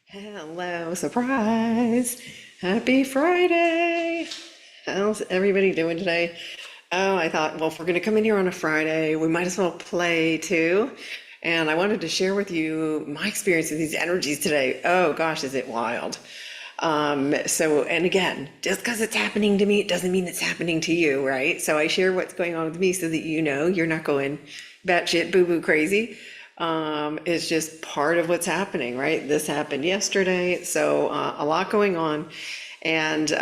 Hello, surprise! Happy Friday! How's everybody doing today? Oh, I thought, well, if we're going to come in here on a Friday, we might as well play too. And I wanted to share with you my experience with these energies today. Oh gosh, is it wild? And again, just because it's happening to me, it doesn't mean it's happening to you, right? So I share what's going on with me so that you know you're not going batshit boo-boo crazy. It's just part of what's happening, right? This happened yesterday, so a lot going on. And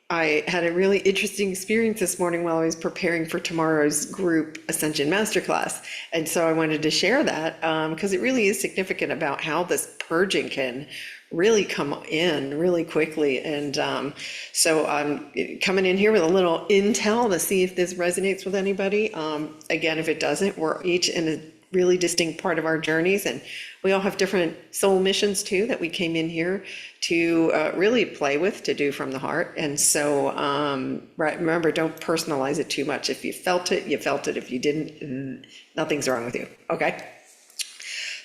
I had a really interesting experience this morning while I was preparing for tomorrow's group Ascension Masterclass. And so I wanted to share that because it really is significant about how this purging can really come in really quickly. And so I'm coming in here with a little intel to see if this resonates with anybody. Again, if it doesn't, we're each in a really distinct part of our journeys, and we all have different soul missions too that we came in here to really play with, to do from the heart. And so right, remember, don't personalize it too much. If you felt it, you felt it. If you didn't, nothing's wrong with you. Okay.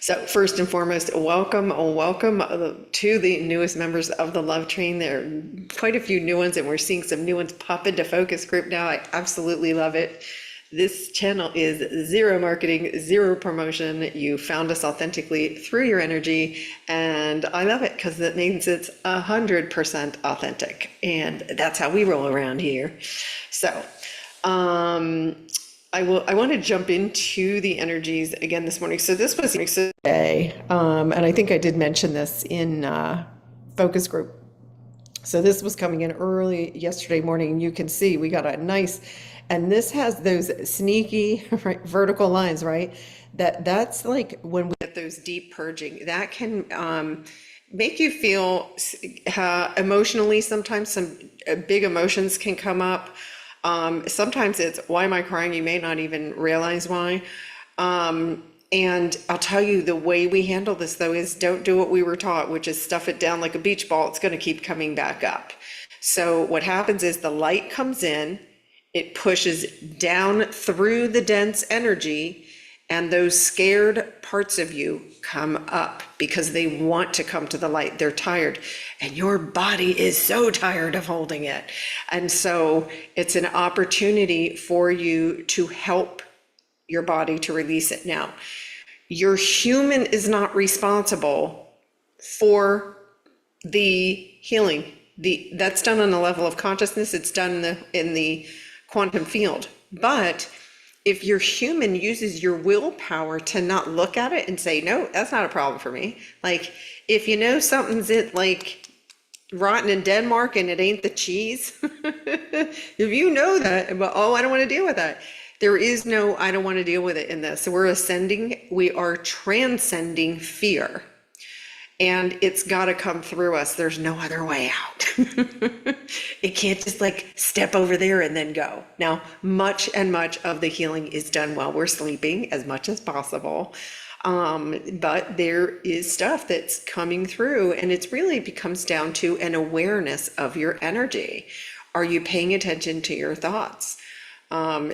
So first and foremost, welcome to the newest members of the Love Train. There are quite a few new ones, and we're seeing some new ones pop into focus group now. I absolutely love it. This channel is zero marketing, zero promotion. You found us authentically through your energy, and I love it because that means it's 100% authentic, and that's how we roll around here. So I want to jump into the energies again this morning. So this was today, and I think I did mention this in focus group. So this was coming in early yesterday morning, and you can see we got a nice, and this has those sneaky right, vertical lines, right? That's like when we get those deep purging, that can make you feel emotionally. Sometimes some big emotions can come up. Sometimes it's, why am I crying? You may not even realize why. And I'll tell you, the way we handle this though is don't do what we were taught, which is stuff it down like a beach ball. It's going to keep coming back up. So what happens is the light comes in, it pushes down through the dense energy, and those scared parts of you come up because they want to come to the light. They're tired, and your body is so tired of holding it. And so it's an opportunity for you to help your body to release it. Now, your human is not responsible for the healing. That's done on the level of consciousness. It's done in the quantum field. But if your human uses your willpower to not look at it and say, no, that's not a problem for me. Like, if you know something's like rotten in Denmark and it ain't the cheese, if you know that, but oh, I don't want to deal with that. There is no, I don't want to deal with it in this. So we're ascending, we are transcending fear. And it's got to come through us. There's no other way out. It can't just like step over there and then go. Now, much of the healing is done while we're sleeping, as much as possible. But there is stuff that's coming through, and it really becomes down to an awareness of your energy. Are you paying attention to your thoughts?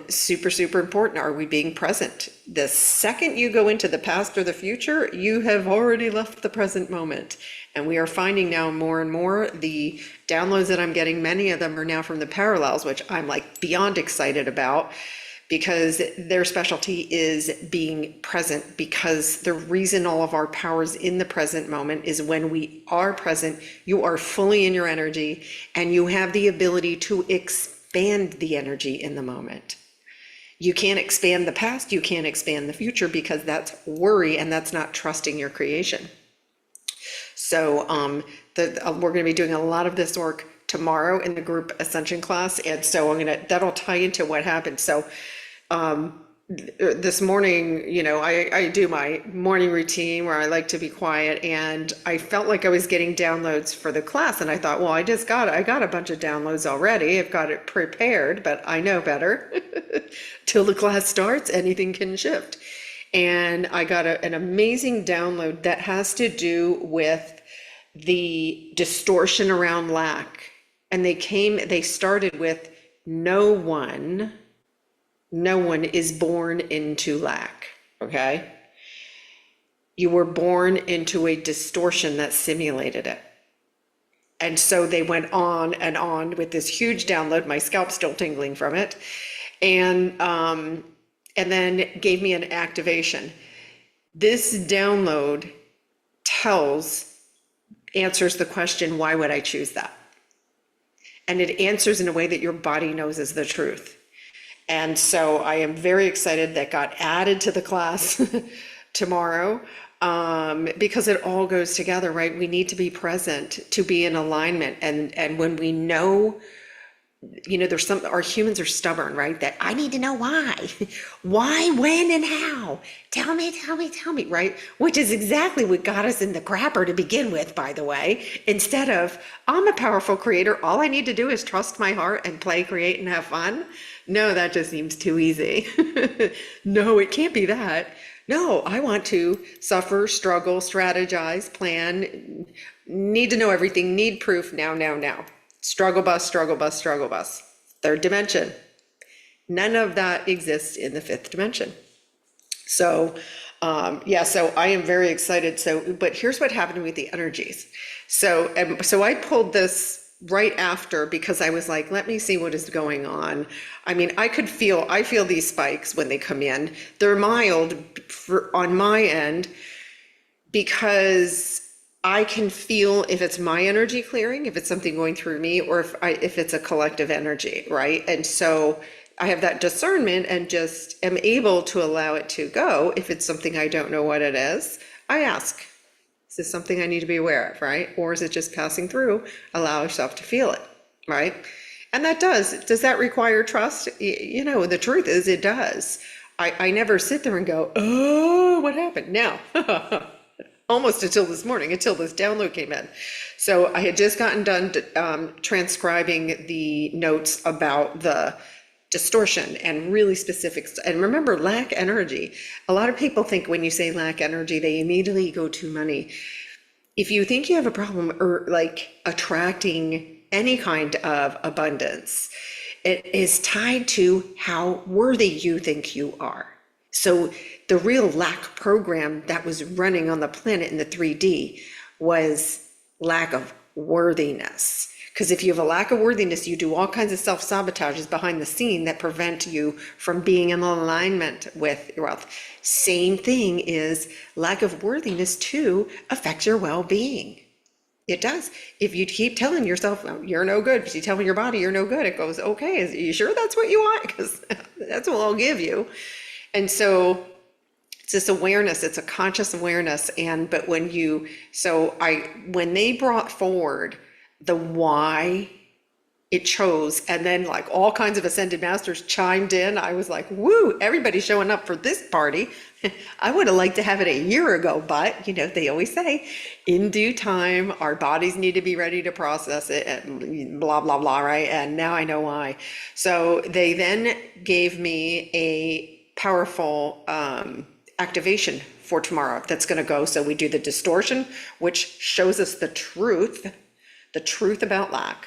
Super important. Are we being present? The second you go into the past or the future, you have already left the present moment. And we are finding now more and more the downloads that I'm getting, many of them are now from the parallels, which I'm like beyond excited about, because their specialty is being present. Because the reason all of our powers in the present moment is when we are present, you are fully in your energy, and you have the ability to expand the energy in the moment. You can't expand the past, you can't expand the future, because that's worry, and that's not trusting your creation. So we're going to be doing a lot of this work tomorrow in the group Ascension class, and so that'll tie into what happened. So this morning, I do my morning routine where I like to be quiet, and I felt like I was getting downloads for the class, and I thought, well, I got a bunch of downloads already. I've got it prepared, but I know better. Till the class starts, anything can shift. And I got an amazing download that has to do with the distortion around lack. And they started with no one is born into lack, okay? You were born into a distortion that simulated it. And so they went on with this huge download. My scalp's still tingling from it. And then gave me an activation. This download answers the question, why would I choose that? And it answers in a way that your body knows is the truth. And so I am very excited that got added to the class tomorrow, because it all goes together, right? We need to be present to be in alignment. And when we know, our humans are stubborn, right? That I need to know why, when, and how. Tell me, right? Which is exactly what got us in the crapper to begin with, by the way. Instead of, I'm a powerful creator, all I need to do is trust my heart and play, create, and have fun. No, that just seems too easy. No, it can't be that. No, I want to suffer, struggle, strategize, plan, need to know everything, need proof, now. Struggle bus. Third dimension. None of that exists in the fifth dimension. So, so I am very excited. But here's what happened with the energies. So I pulled this right after because I was like, let me see what is going on. I mean, I feel these spikes when they come in. They're mild on my end because I can feel if it's my energy clearing, if it's something going through me, or if it's a collective energy, right? And so I have that discernment and just am able to allow it to go. If it's something I don't know what it is, I ask, is this something I need to be aware of, right? Or is it just passing through? Allow yourself to feel it, right? And does that require trust? The truth is it does. I never sit there and go, oh, what happened? Now. Almost until this morning, until this download came in. So I had just gotten done transcribing the notes about the distortion and really specifics. And remember, lack energy. A lot of people think when you say lack energy, they immediately go to money. If you think you have a problem or like attracting any kind of abundance, it is tied to how worthy you think you are. So the real lack program that was running on the planet in the 3D was lack of worthiness. Because if you have a lack of worthiness, you do all kinds of self-sabotages behind the scene that prevent you from being in alignment with your wealth. Same thing is lack of worthiness too affects your well-being. It does. If you keep telling yourself you're no good, because you tell your body you're no good, it goes, okay, are you sure that's what you want? Because that's what I'll give you. And so it's this awareness, it's a conscious awareness. But when they brought forward the why it chose, and then like all kinds of ascended masters chimed in, I was like, woo, everybody's showing up for this party. I would have liked to have it a year ago, but they always say in due time, our bodies need to be ready to process it and blah, blah, blah, right? And now I know why. So they then gave me a powerful activation for tomorrow that's going to go. So we do the distortion, which shows us the truth about lack,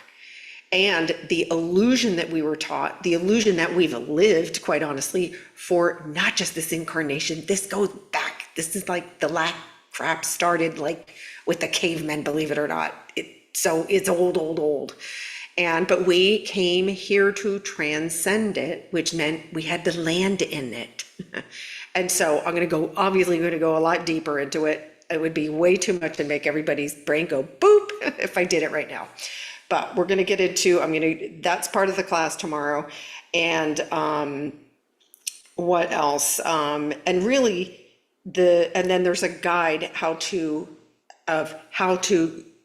and the illusion that we were taught, the illusion that we've lived, quite honestly, for not just this incarnation. This goes back. This is like the lack crap started like with the cavemen, believe it or not. So it's old. But we came here to transcend it, which meant we had to land in it. And so I'm going to go a lot deeper into it. It would be way too much to make everybody's brain go boop if I did it right now. But we're going to get into, that's part of the class tomorrow. And what else? And really and then there's a guide how to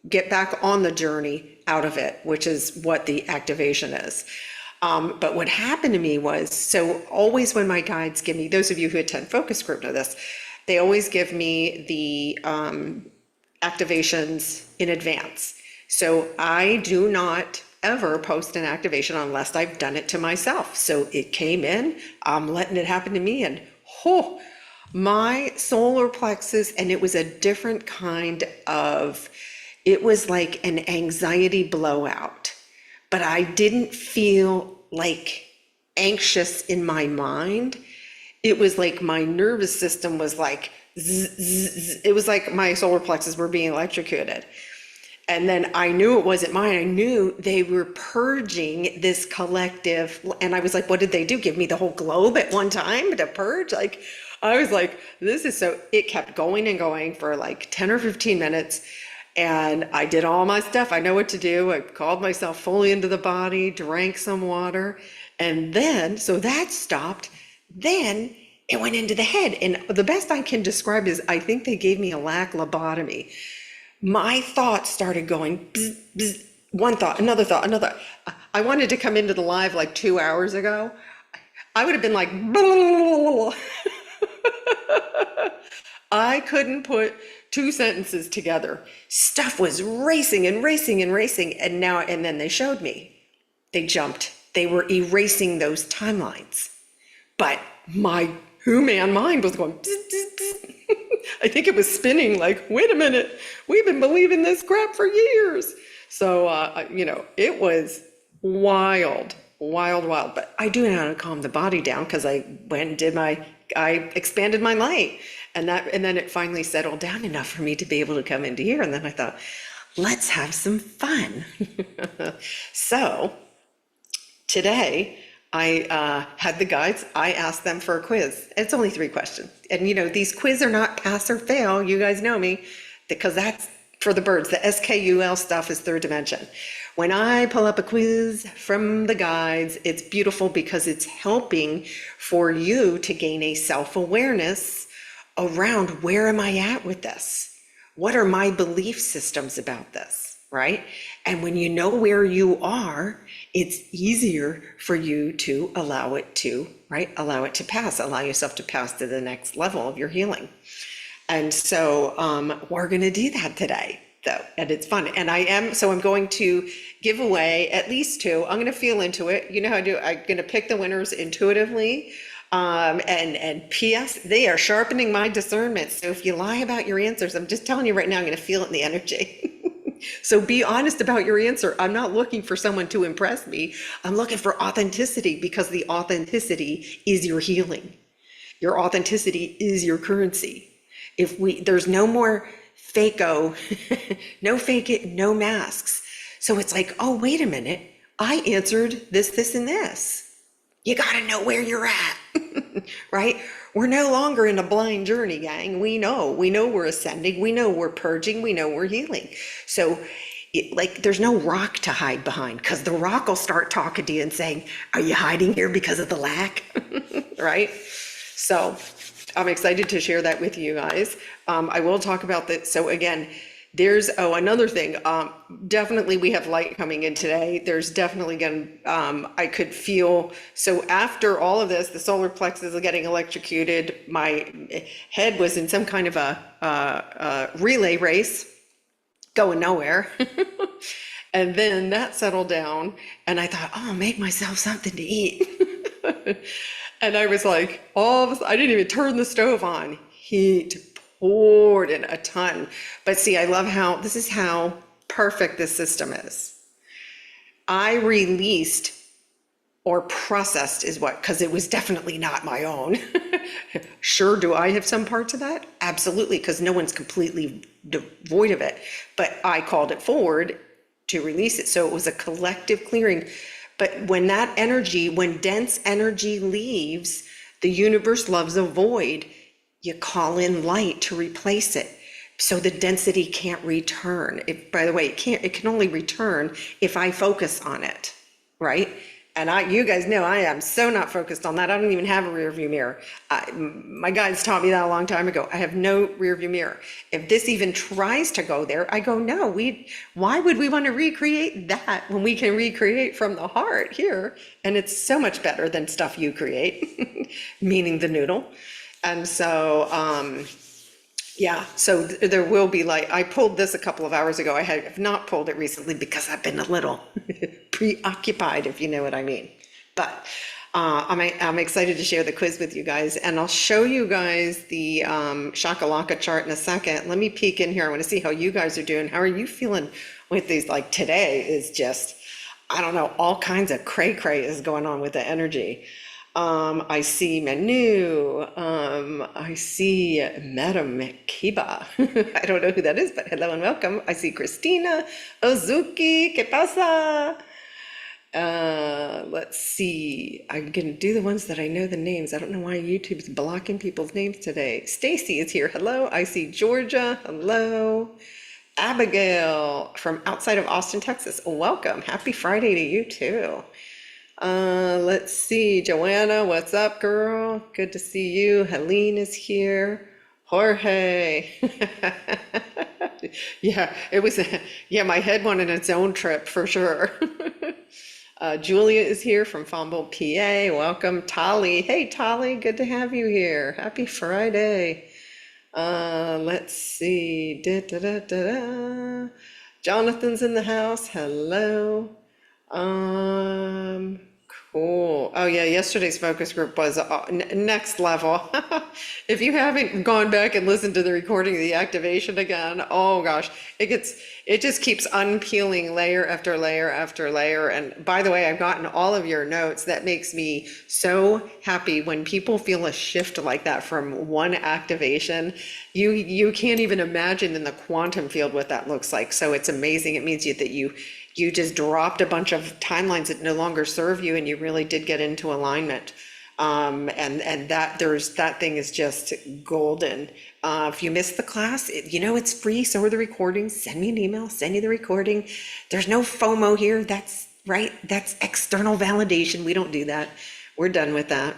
get back on the journey out of it, which is what the activation is. But what happened to me was, so always when my guides give me, those of you who attend focus group know this, they always give me the activations in advance. So I do not ever post an activation unless I've done it to myself. So it came in, I'm letting it happen to me, and my solar plexus, and it was a different kind of, it was like an anxiety blowout, but I didn't feel like anxious in my mind. It was like my nervous system was like It was like my solar plexus were being electrocuted. And then I knew it wasn't mine. I knew they were purging this collective. And I was like, what did they do? Give me the whole globe at one time to purge? Like, I was like, this is so, it kept going and going for like 10 or 15 minutes. And I did all my stuff. I know what to do. I called myself fully into the body, drank some water. And then, so that stopped. Then it went into the head. And the best I can describe is I think they gave me a lac lobotomy. My thoughts started going, bzz, bzz, one thought, another thought, another. I wanted to come into the live like 2 hours ago. I would have been like, I couldn't put two sentences together. Stuff was racing and racing and racing. And then they showed me. They jumped. They were erasing those timelines. But my human mind was going, bzz, bzz, bzz. I think it was spinning like, wait a minute, we've been believing this crap for years. So, it was wild, wild, wild. But I do know how to calm the body down because I went and I expanded my light. And then it finally settled down enough for me to be able to come into here. And then I thought, let's have some fun. So today, I had the guides, I asked them for a quiz. It's only 3 questions. And these quiz are not pass or fail. You guys know me, because that's for the birds. The SKUL stuff is 3rd dimension. When I pull up a quiz from the guides, it's beautiful because it's helping for you to gain a self-awareness around where am I at with this? What are my belief systems about this, right? And when you know where you are, it's easier for you to allow it to pass, allow yourself to pass to the next level of your healing. And so we're going to do that today, though, and it's fun. And I'm going to give away at least 2. I'm going to feel into it. You know how I do. I'm going to pick the winners intuitively. And P.S. they are sharpening my discernment. So if you lie about your answers, I'm just telling you right now, I'm going to feel it in the energy. So be honest about your answer. I'm not looking for someone to impress me. I'm looking for authenticity, because the authenticity is your healing. Your authenticity is your currency. There's no more fake-o, no fake it, no masks. So it's like, oh, wait a minute. I answered this, and this. You got to know where you're at, right? We're no longer in a blind journey, gang. We know we're ascending. We know we're purging. We know we're healing. So there's no rock to hide behind, because the rock will start talking to you and saying, are you hiding here because of the lack? Right? So I'm excited to share that with you guys. I will talk about that. So again, there's, another thing, definitely we have light coming in today. There's definitely I could feel, so after all of this, the solar plexus is getting electrocuted. My head was in some kind of a relay race going nowhere. And then that settled down and I thought, oh, I'll make myself something to eat. And I was like, I didn't even turn the stove on. Heat poured in a ton. But see, I love this is how perfect this system is. I released or processed because it was definitely not my own. Sure, do I have some parts of that? Absolutely, because no one's completely devoid of it. But I called it forward to release it. So it was a collective clearing. But when dense energy leaves, the universe loves a void. You call in light to replace it. So the density can't return. By the way, it can only return if I focus on it, right? And you guys know I am so not focused on that. I don't even have a rear view mirror. My guides taught me that a long time ago. I have no rear view mirror. If this even tries to go there, I go, no, why would we want to recreate that when we can recreate from the heart here? And it's so much better than stuff you create, meaning the noodle. And so, so there will be light. I pulled this a couple of hours ago. I have not pulled it recently because I've been a little preoccupied, if you know what I mean. But I'm excited to share the quiz with you guys, and I'll show you guys the Shakalaka chart in a second. Let me peek in here. I want to see how you guys are doing. How are you feeling with these? Like today is just, I don't know, all kinds of cray is going on with the energy. I see Manu. I see Madam Kiba. I don't know who that is, but hello and welcome. I see Christina, Ozuki, ¿Qué pasa? Let's see. I'm gonna do the ones that I know the names. I don't know why YouTube's blocking people's names today. Stacy is here. Hello. I see Georgia. Hello. Abigail from outside of Austin, Texas. Welcome. Happy Friday to you too. Let's see. Joanna, what's up, girl? Good to see you. Helene is here. Jorge. Yeah, it was, yeah, my head went on its own trip for sure. Julia is here from Fumble, PA. Welcome. Tali. Hey, Tali, good to have you here. Happy Friday. Let's see. Da, da, da, da, da. Jonathan's in the house. Hello. Cool. Oh yeah, yesterday's focus group was next level. If you haven't gone back and listened to the recording of the activation again, oh gosh, it just keeps unpeeling layer after layer after layer. And by the way, I've gotten all of your notes. That makes me so happy when people feel a shift like that from one activation. You can't even imagine in the quantum field what that looks like. So it's amazing. It means that you just dropped a bunch of timelines that no longer serve you, and you really did get into alignment. And that thing is just golden. If you missed the class, it's free. So are the recordings. Send me an email, send you the recording. There's no FOMO here. That's right. That's external validation. We don't do that. We're done with that.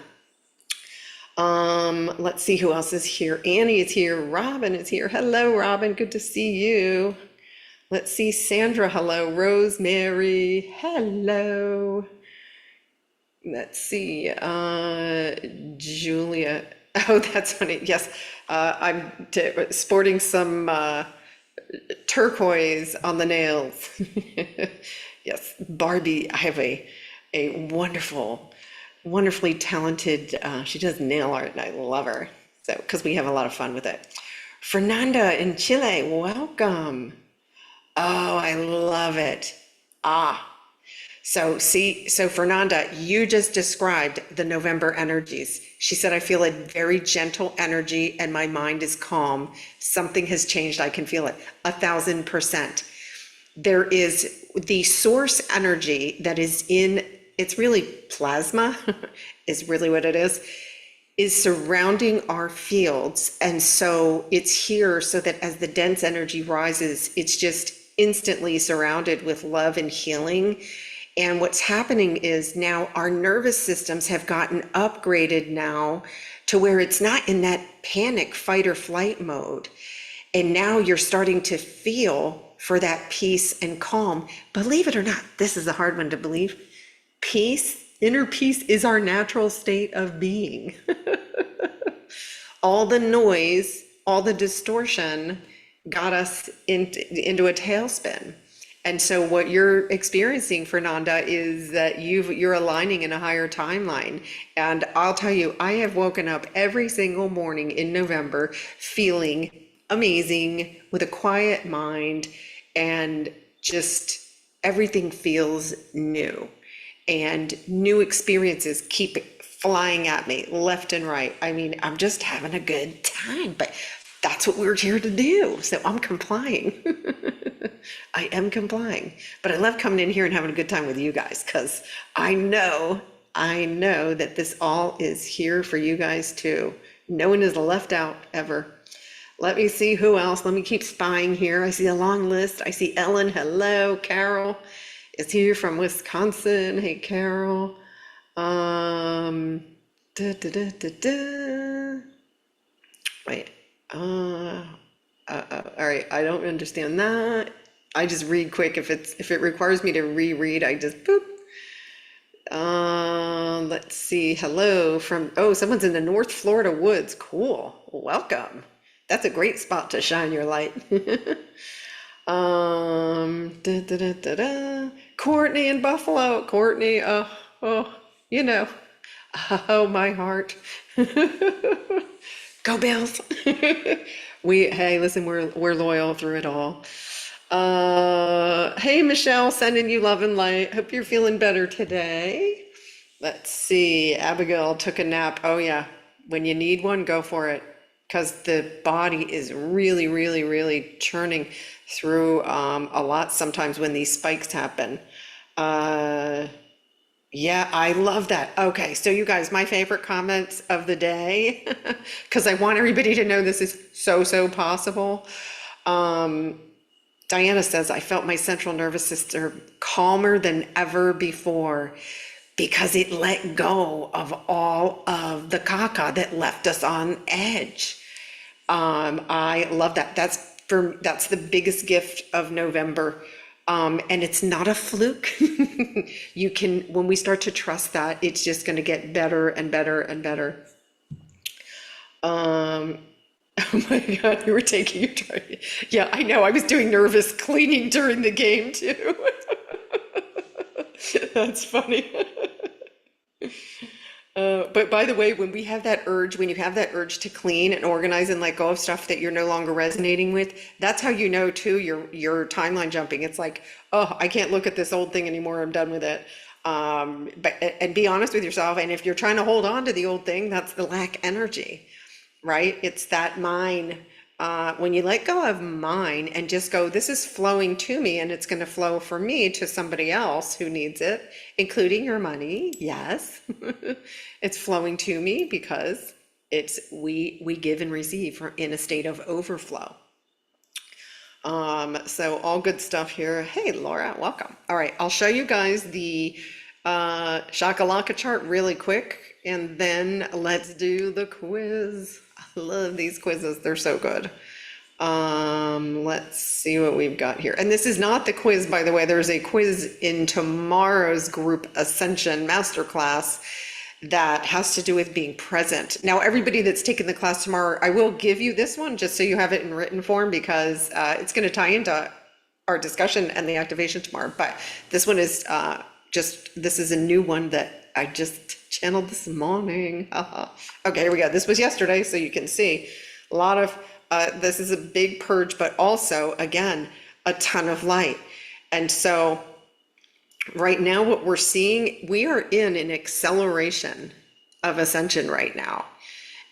Let's see who else is here. Annie is here. Robin is here. Hello, Robin. Good to see you. Let's see, Sandra, hello. Rosemary, hello. Let's see, Julia. Oh, that's funny. Yes, I'm sporting some turquoise on the nails. Yes, Barbie, I have a wonderfully talented, she does nail art and I love her. So, because we have a lot of fun with it. Fernanda in Chile, welcome. Oh, I love it. So Fernanda, you just described the November energies. She said, I feel a very gentle energy and my mind is calm. Something has changed. I can feel it 1,000%. There is the source energy that is it's really plasma is really what it is surrounding our fields. And so it's here so that as the dense energy rises, it's just instantly surrounded with love and healing. And what's happening is now our nervous systems have gotten upgraded now to where it's not in that panic, fight or flight mode. And now you're starting to feel for that peace and calm. Believe it or not, this is a hard one to believe. Peace, inner peace is our natural state of being. All the noise, all the distortion got us into a tailspin. And so what you're experiencing, Fernanda, is that you're aligning in a higher timeline. And I'll tell you, I have woken up every single morning in November feeling amazing with a quiet mind, and just everything feels new. And new experiences keep flying at me left and right. I mean, I'm just having a good time, but that's what we're here to do. So I'm complying. I am complying. But I love coming in here and having a good time with you guys, because I know that this all is here for you guys too. No one is left out ever. Let me see who else. Let me keep spying here. I see a long list. I see Ellen. Hello. Carol is here from Wisconsin. Hey, Carol. Wait. All right, I don't understand that. I just read quick. If it requires me to reread, I just boop. Let's see. Hello from, someone's in the North Florida woods. Cool. Welcome. That's a great spot to shine your light. Courtney in Buffalo. Courtney, oh, my heart. Go Bills. Hey, listen, we're loyal through it all. Hey, Michelle, sending you love and light. Hope you're feeling better today. Let's see. Abigail took a nap. Oh, yeah. When you need one, go for it. Because the body is really, really, really churning through a lot sometimes when these spikes happen. Uh, yeah, I love that. Okay, so you guys, my favorite comments of the day, because I want everybody to know this is so, so possible. Um, Diana says, I felt my central nervous system calmer than ever before because it let go of all of the caca that left us on edge. I love that. That's the biggest gift of November. And it's not a fluke. You can, when we start to trust that, it's just going to get better and better and better. Um, oh my God, you were taking your turn. Yeah, I know. I was doing nervous cleaning during the game too. That's funny. But by the way, when we have that urge, when you have that urge to clean and organize and let go of stuff that you're no longer resonating with, that's how you know too, you're timeline jumping. It's like, oh, I can't look at this old thing anymore. I'm done with it. And be honest with yourself. And if you're trying to hold on to the old thing, that's the lack energy, right? It's that mine. When you let go of mine and just go, this is flowing to me and it's going to flow for me to somebody else who needs it, including your money. Yes, it's flowing to me because we give and receive in a state of overflow. So all good stuff here. Hey, Laura, welcome. All right, I'll show you guys the Shakalaka chart really quick, and then let's do the quiz. I love these quizzes. They're so good. Let's see what we've got here. And this is not the quiz, by the way. There's a quiz in tomorrow's group Ascension masterclass that has to do with being present. Now, everybody that's taking the class tomorrow, I will give you this one just so you have it in written form, because it's going to tie into our discussion and the activation tomorrow. But this one is this is a new one that I just channeled this morning. Okay, here we go. This was yesterday, so you can see a lot of, this is a big purge, but also, again, a ton of light. And so right now what we're seeing, we are in an acceleration of ascension right now.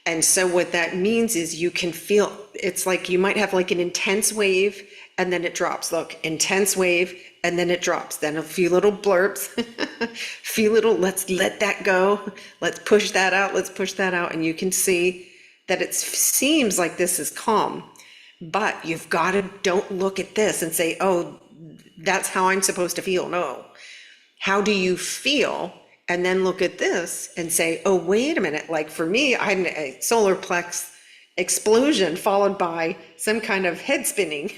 And so what that means is you can feel, it's like you might have like an intense wave and then it drops. Look, intense wave and then it drops. Then a few little blurps, few little, let's let that go. Let's push that out. Let's push that out. And you can see that it seems like this is calm, but you've got to, don't look at this and say, oh, that's how I'm supposed to feel. No. How do you feel? And then look at this and say, oh, wait a minute. Like for me, I had a solar plex explosion followed by some kind of head spinning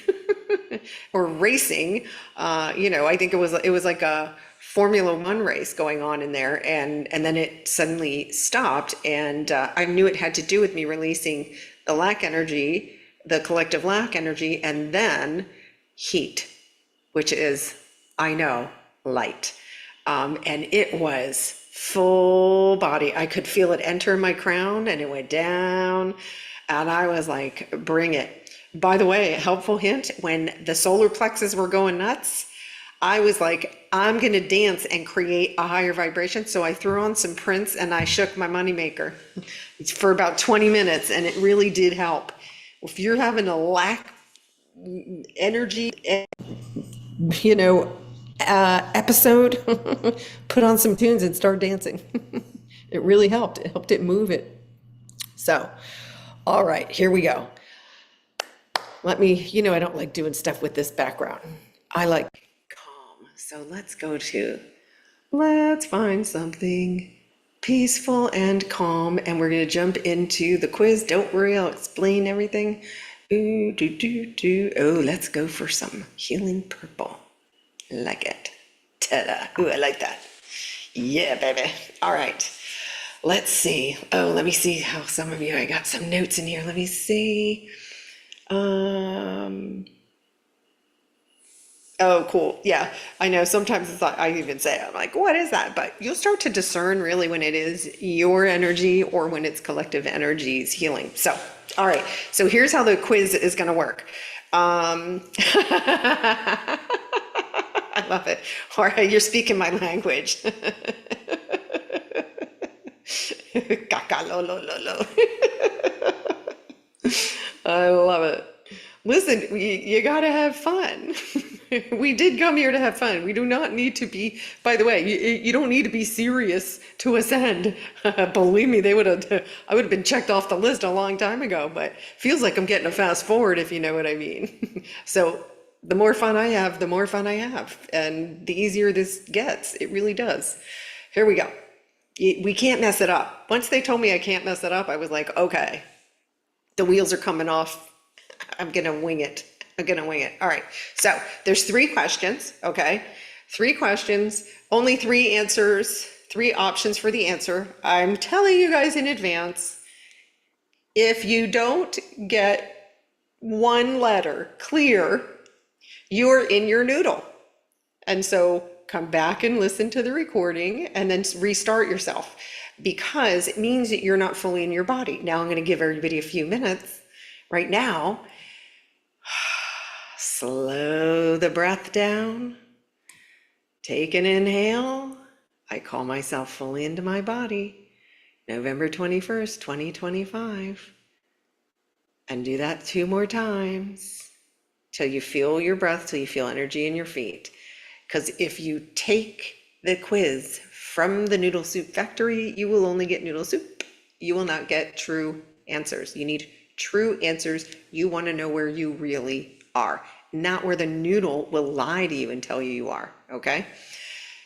or racing. I think it was like a Formula One race going on in there. And then it suddenly stopped. And I knew it had to do with me releasing the lack energy, the collective lack energy, and then heat, which is, I know, light. And it was full body. I could feel it enter my crown and it went down. And I was like, bring it. By the way, a helpful hint, when the solar plexus were going nuts, I was like, I'm going to dance and create a higher vibration. So I threw on some Prince and I shook my moneymaker for about 20 minutes. And it really did help. If you're having a lack energy, episode, put on some tunes and start dancing. It really helped. It helped it move it. So, all right, here we go. Let me, I don't like doing stuff with this background. I like calm. So let's find something peaceful and calm. And we're going to jump into the quiz. Don't worry, I'll explain everything. Oh, let's go for some healing purple. Like it. Ta-da. Ooh, I like that. Yeah, baby. All right. Let's see. Oh, let me see how some of you, I got some notes in here. Let me see. Oh, cool. Yeah, I know sometimes it's like, I even say, I'm like, what is that? But you'll start to discern really when it is your energy or when it's collective energies healing. So, all right. So here's how the quiz is going to work. I love it. All right, you're speaking my language. Kaka lo lo lo lo. I love it. Listen, you gotta have fun. We did come here to have fun. We do not need to be, by the way, you don't need to be serious to ascend. Believe me, I would have been checked off the list a long time ago, but feels like I'm getting a fast forward, if you know what I mean. So the more fun I have, the more fun I have. And the easier this gets. It really does. Here we go. We can't mess it up. Once they told me I can't mess it up, I was like, okay, the wheels are coming off. I'm gonna wing it. I'm gonna wing it. All right. So there's 3 questions. Okay. 3 questions, only 3 answers, 3 options for the answer. I'm telling you guys in advance, if you don't get 1 letter clear, you're in your noodle. And so come back and listen to the recording and then restart yourself, because it means that you're not fully in your body. Now I'm going to give everybody a few minutes right now. Slow the breath down. Take an inhale. I call myself fully into my body. November 21st, 2025. And do that 2 more times till you feel your breath, till you feel energy in your feet. Because if you take the quiz from the noodle soup factory, you will only get noodle soup. You will not get true answers. You need true answers. You want to know where you really are, not where the noodle will lie to you and tell you are. Okay?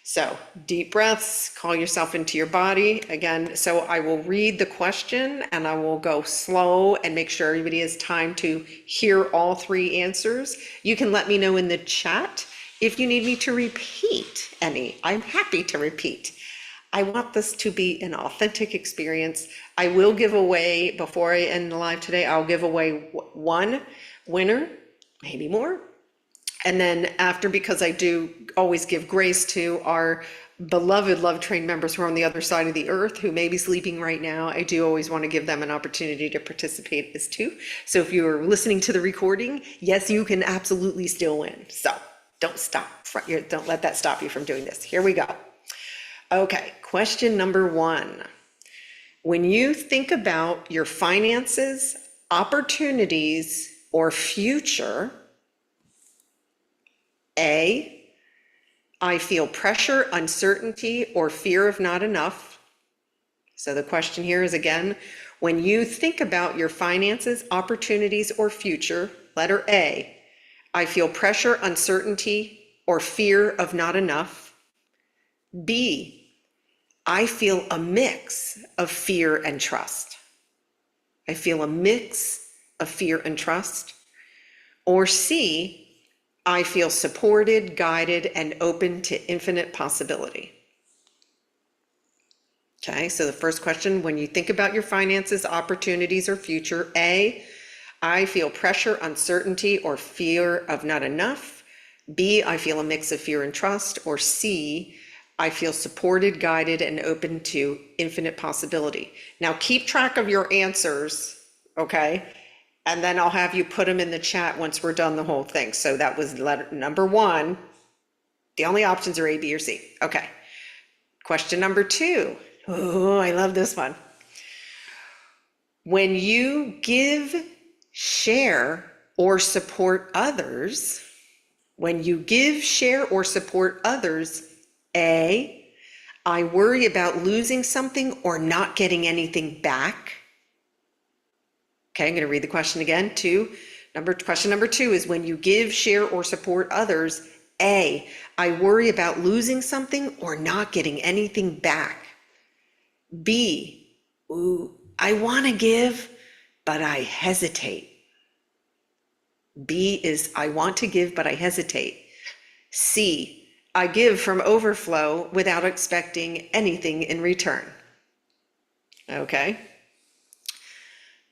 So deep breaths, call yourself into your body. Again, so I will read the question and I will go slow and make sure everybody has time to hear all 3 answers. You can let me know in the chat if you need me to repeat any. I'm happy to repeat. I want this to be an authentic experience. I will give away, before I end the live today, I'll give away 1 winner, maybe more. And then after, because I do always give grace to our beloved Love Train members who are on the other side of the earth, who may be sleeping right now, I do always want to give them an opportunity to participate as too. So if you're listening to the recording, yes, you can absolutely still win. So don't stop. Don't let that stop you from doing this. Here we go. Okay, question number 1. When you think about your finances, opportunities, or future, A, I feel pressure, uncertainty, or fear of not enough. So the question here is, again, when you think about your finances, opportunities, or future, letter A, I feel pressure, uncertainty, or fear of not enough. B, I feel a mix of fear and trust. I feel a mix of fear and trust. Or C, I feel supported, guided, and open to infinite possibility. Okay, so the first question, when you think about your finances, opportunities, or future, A, I feel pressure, uncertainty, or fear of not enough. B, I feel a mix of fear and trust. Or C, I feel supported, guided, and open to infinite possibility. Now keep track of your answers, okay? And then I'll have you put them in the chat once we're done the whole thing. So that was letter number 1. The only options are A, B, or C. Okay. Question number 2. Oh, I love this one. When you give, share, or support others, when you give, share, or support others, A, I worry about losing something or not getting anything back. Okay, I'm going to read the question again. Question number 2 is, when you give, share, or support others, A, I worry about losing something or not getting anything back. B, I want to give, but I hesitate. B is, I want to give, but I hesitate. C, I give from overflow without expecting anything in return. Okay.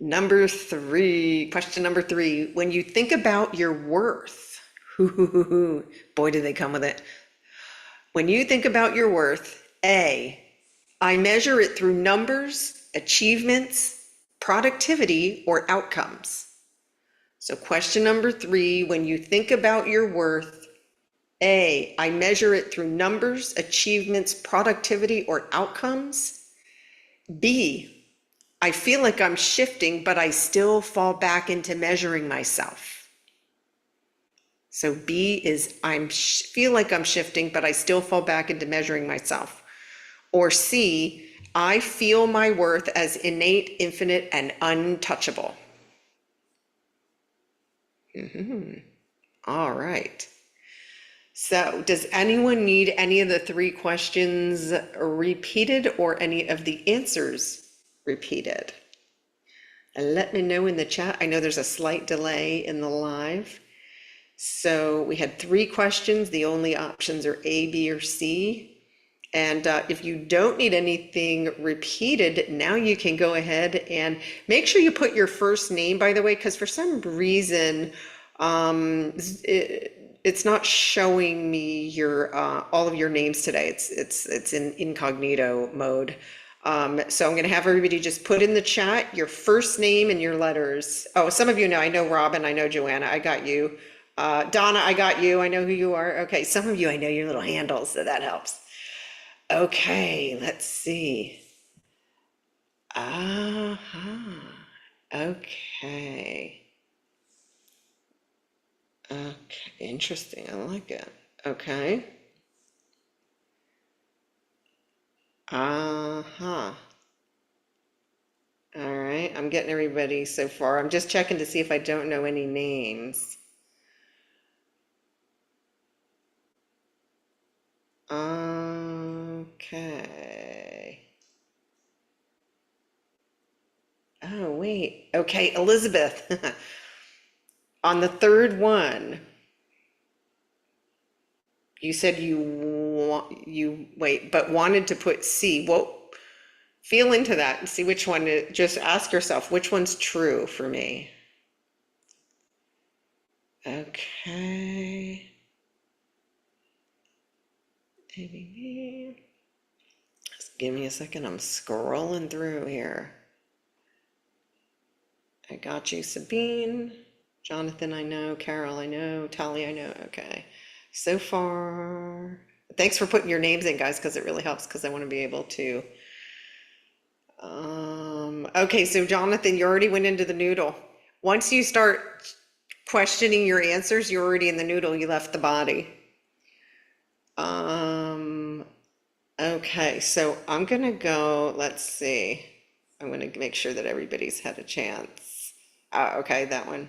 Question number 3, when you think about your worth, boy, do they come with it. When you think about your worth, A, I measure it through numbers, achievements, productivity, or outcomes. So question number 3, when you think about your worth, A, I measure it through numbers, achievements, productivity, or outcomes. B, I feel like I'm shifting, but I still fall back into measuring myself. So B is feel like I'm shifting, but I still fall back into measuring myself. Or C, I feel my worth as innate, infinite, and untouchable. All right. So does anyone need any of the three questions repeated or any of the answers repeated? And let me know in the chat. I know there's a slight delay in the live. So we had three questions. The only options are A, B, or C. And if you don't need anything repeated, now you can go ahead and make sure you put your first name, by the way, because for some reason, it's not showing me your all of your names today. It's in incognito mode. So I'm going to have everybody just put in the chat your first name and your letters. Oh, some of you know. I know Robin. I know Joanna. I got you. Donna, I got you. I know who you are. Okay, some of you, I know your little handles, so that helps. Okay, let's see. Okay. Okay, interesting. I like it. Okay. All right, I'm getting everybody so far. I'm just checking to see if I don't know any names. Okay. Oh, wait. Okay, Elizabeth. On the third one, you said but wanted to put C. Well, feel into that and see which one. Just ask yourself, which one's true for me? Okay. Just give me a second. I'm scrolling through here. I got you, Sabine. Jonathan, I know. Carol, I know. Tali, I know. Okay. So far, thanks for putting your names in, guys, because it really helps, because I want to be able to. Okay, so Jonathan, you already went into the noodle. Once you start questioning your answers, you're already in the noodle. You left the body. Okay, so I'm gonna go, let's see. I'm gonna make sure that everybody's had a chance. Okay, that one.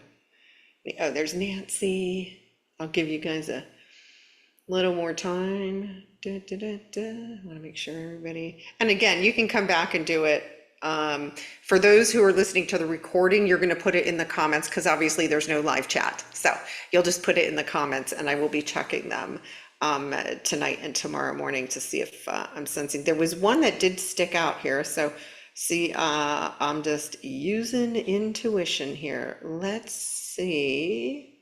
Oh, there's Nancy. I'll give you guys a little more time. I want to make sure everybody, and again, you can come back and do it. For those who are listening to the recording, you're going to put it in the comments, because obviously there's no live chat. So you'll just put it in the comments, and I will be checking them tonight and tomorrow morning to see if I'm sensing. There was one that did stick out here. So see, I'm just using intuition here. Let's see.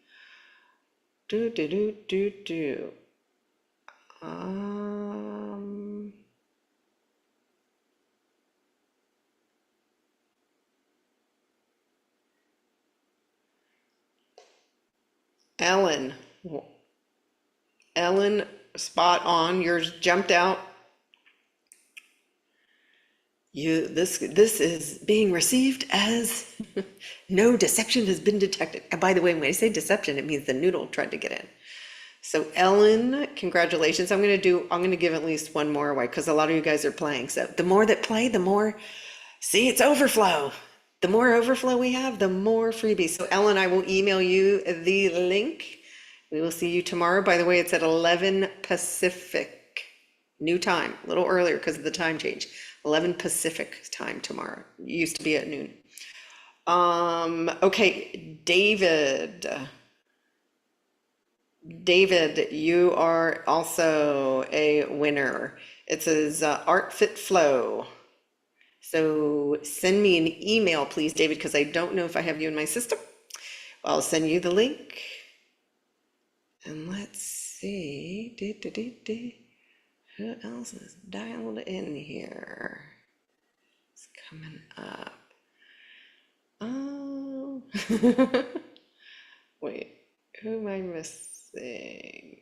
Ellen, spot on. Yours jumped out. This is being received as no deception has been detected. And by the way, when I say deception, it means the noodle tried to get in. So Ellen, congratulations. I'm gonna give at least one more away, because a lot of you guys are playing. So the more that play, the more, see, it's overflow. The more overflow we have, the more freebies. So Ellen, I will email you the link. We will see you tomorrow. By the way, it's at 11 Pacific, new time, a little earlier because of the time change. 11 Pacific time tomorrow. It used to be at noon. Okay, David, you are also a winner. It says Art Fit Flow. So send me an email, please, David, because I don't know if I have you in my system. I'll send you the link. And let's see. Who else is dialed in here? It's coming up. Oh. Wait, who am I missing?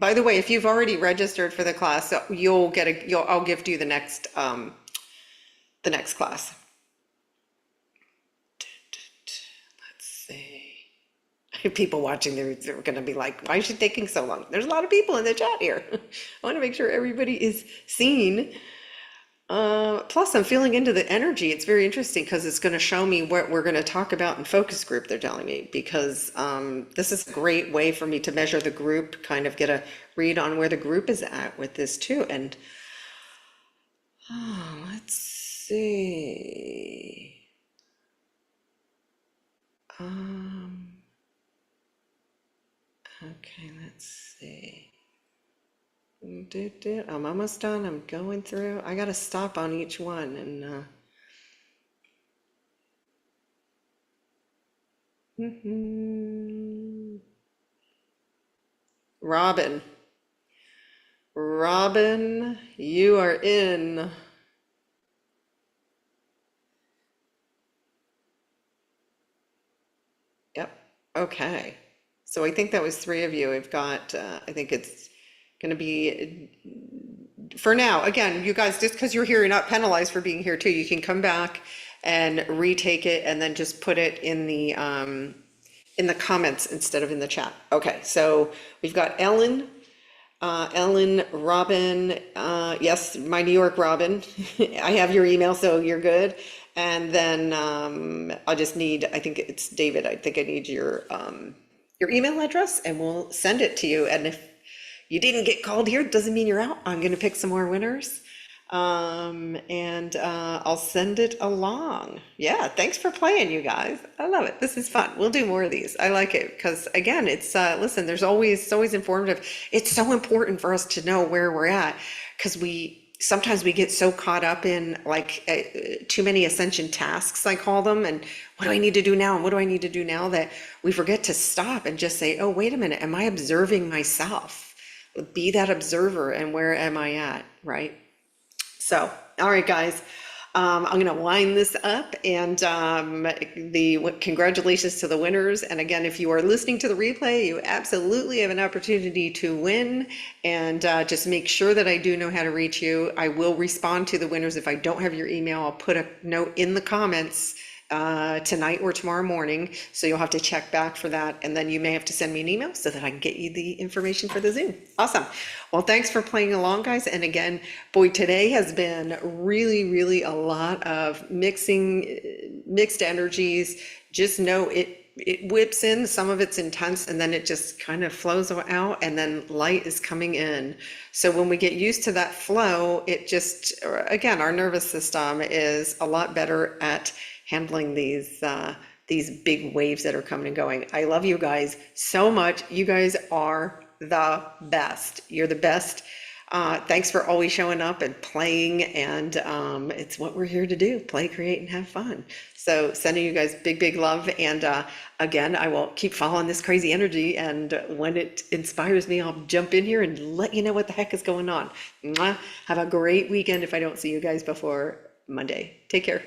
By the way, if you've already registered for the class, you'll get I'll gift you the next class. Let's see. People watching, they're going to be like, why is she taking so long? There's a lot of people in the chat here. I want to make sure everybody is seen. Plus, I'm feeling into the energy. It's very interesting because it's going to show me what we're going to talk about in focus group, they're telling me, because this is a great way for me to measure the group, kind of get a read on where the group is at with this too. And let's see. Okay, let's see. I'm almost done. I'm going through. I got to stop on each one and Robin. Robin, you are in. Yep. Okay. So I think that was three of you. I've got, I think it's going to be, for now, again, you guys, just because you're here, you're not penalized for being here too. You can come back and retake it and then just put it in the comments instead of in the chat. Okay. So we've got Ellen, Robin, yes, my New York Robin. I have your email, so you're good. And then I'll just need, I think it's David. I think I need your email address, and we'll send it to you. And if you didn't get called here, it doesn't mean you're out. I'm going to pick some more winners, and I'll send it along. Yeah, thanks for playing, you guys. I love it. This is fun. We'll do more of these. I like it because, again, it's listen. It's always informative. It's so important for us to know where we're at, because sometimes we get so caught up in like too many ascension tasks, I call them, and what do I need to do now? And what do I need to do now, that we forget to stop and just say, oh, wait a minute, am I observing myself? Be that observer, and where am I at, right? So, all right, guys. I'm going to wind this up, and congratulations to the winners. And again, if you are listening to the replay, you absolutely have an opportunity to win. And just make sure that I do know how to reach you. I will respond to the winners. If I don't have your email, I'll put a note in the comments tonight or tomorrow morning. So you'll have to check back for that. And then you may have to send me an email so that I can get you the information for the Zoom. Awesome. Well, thanks for playing along, guys. And again, boy, today has been really, really a lot of mixed energies. Just know it whips in, some of it's intense, and then it just kind of flows out, and then light is coming in. So when we get used to that flow, it just, again, our nervous system is a lot better at handling these big waves that are coming and going. I love you guys so much. You guys are the best. You're the best. Thanks for always showing up and playing, and it's what we're here to do: play, create, and have fun. So sending you guys big, big love. And again, I will keep following this crazy energy, and when it inspires me, I'll jump in here and let you know what the heck is going on. Mwah. Have a great weekend if I don't see you guys before Monday. Take care.